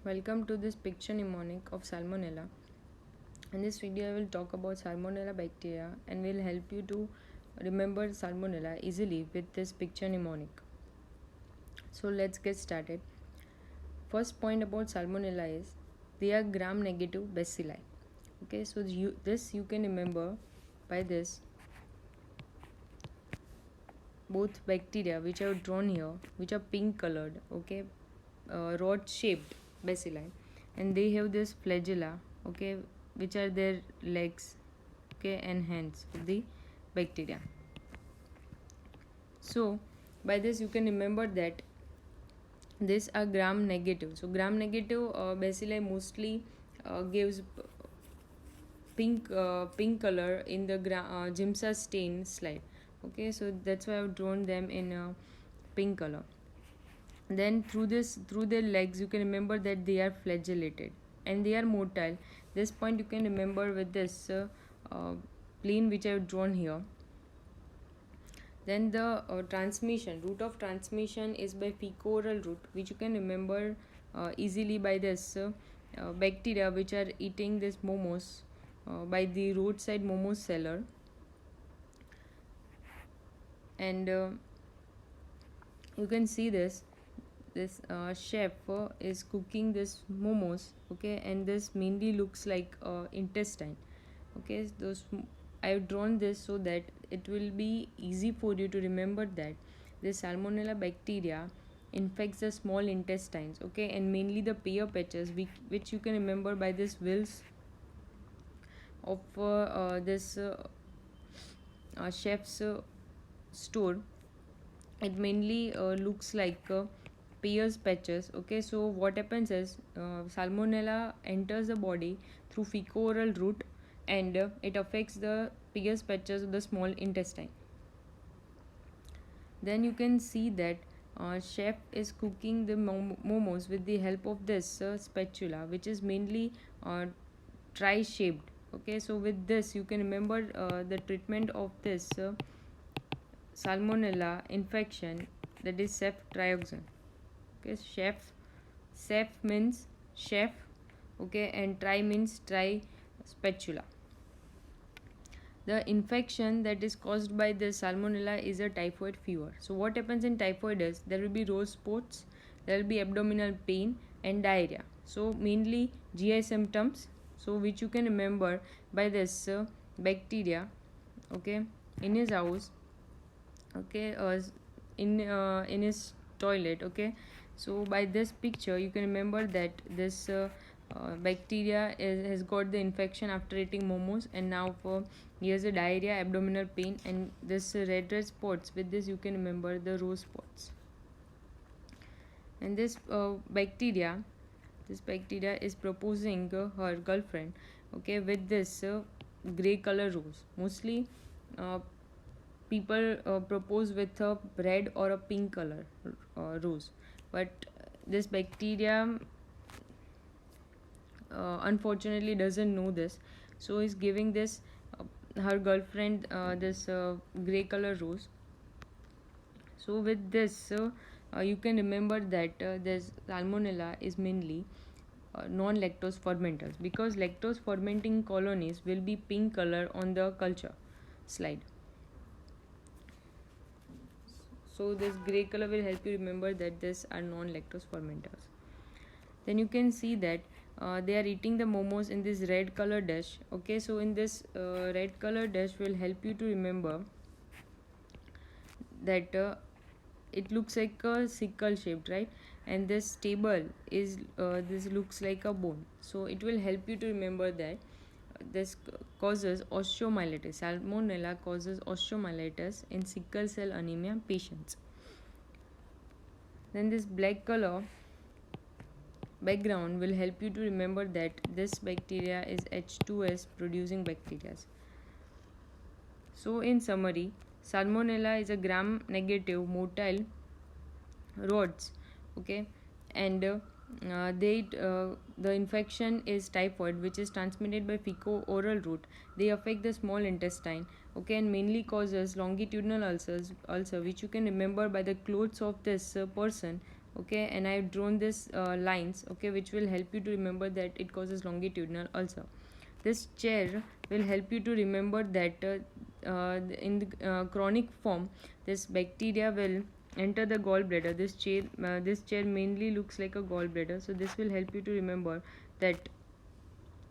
Welcome to this picture mnemonic of Salmonella. In this video, I will talk about Salmonella bacteria and will help you to remember Salmonella easily with this picture mnemonic. So let's get started. First point about Salmonella is they are gram-negative bacilli. Okay, so you can remember by this. Both bacteria which are drawn here, which are pink colored, okay, rod shaped bacilli, and they have this flagella, okay, which are their legs, okay, and hands of the bacteria. So by this you can remember that these are gram negative. So gram negative bacilli mostly gives pink color in the Giemsa stain slide. Okay, so that's why I've drawn them in pink color. Then through their legs you can remember that they are flagellated and they are motile. This point you can remember with this plane which I have drawn here. Then the route of transmission is by fecal-oral route, which you can remember easily by this bacteria which are eating this momos by the roadside momo seller. And you can see this chef is cooking this momos, okay, and this mainly looks like intestine. Okay, I have drawn this so that it will be easy for you to remember that this Salmonella bacteria infects the small intestines, okay, and mainly the pear patches, which you can remember by this wheels of this chef's store. It mainly looks like pears patches. Okay, so what happens is Salmonella enters the body through fecal-oral route, and it affects the pears patches of the small intestine. Then you can see that chef is cooking the momos with the help of this spatula, which is mainly tri-shaped. Okay, so with this you can remember the treatment of this Salmonella infection, that is ceftriaxone. Okay, cef means chef, okay, and tri means tri spatula. The infection that is caused by the Salmonella is a typhoid fever. So what happens in typhoid is there will be rose spots, there will be abdominal pain and diarrhea. So mainly GI symptoms, so which you can remember by this bacteria, okay, in his house, okay, in his toilet. Okay, so by this picture you can remember that this bacteria has got the infection after eating momos, and now he has a diarrhea, abdominal pain, and this red spots. With this you can remember the rose spots. And this bacteria is proposing her girlfriend, okay, with this gray color rose. Mostly people propose with a red or a pink color rose, but this bacteria unfortunately doesn't know this, so is giving this her girlfriend this gray color rose. So with this you can remember that this Salmonella is mainly non-lactose fermenters, because lactose fermenting colonies will be pink color on the culture slide. So this gray color will help you remember that these are non-lactose fermenters. Then you can see that they are eating the momos in this red color dish. Okay, so in this red color dish will help you to remember that it looks like a sickle shaped, right? And this table is this looks like a bone. So it will help you to remember that this causes osteomyelitis. Salmonella causes osteomyelitis in sickle cell anemia patients. Then this black color background will help you to remember that this bacteria is H2S producing bacteria. So in summary, Salmonella is a gram negative motile rods, okay, and the infection is typhoid, which is transmitted by fecal-oral route. They affect the small intestine, okay, and mainly causes longitudinal ulcer, which you can remember by the clothes of this person, okay, and I've drawn this lines, okay, which will help you to remember that it causes longitudinal ulcer. This chair will help you to remember that in the chronic form, this bacteria will enter the gallbladder. This chair mainly looks like a gallbladder, so this will help you to remember that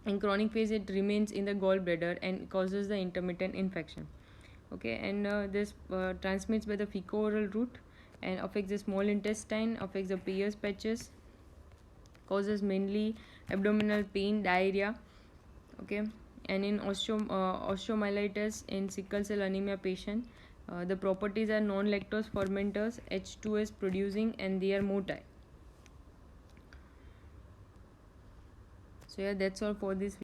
in chronic phase it remains in the gallbladder and causes the intermittent infection. Okay, and this transmits by the fecal-oral route and affects the small intestine, affects the Peyer's patches, causes mainly abdominal pain, diarrhea. Okay, and in osteomyelitis in sickle cell anemia patient, the properties are non-lactose fermenters, H2S producing, and they are motile. So yeah, that's all for this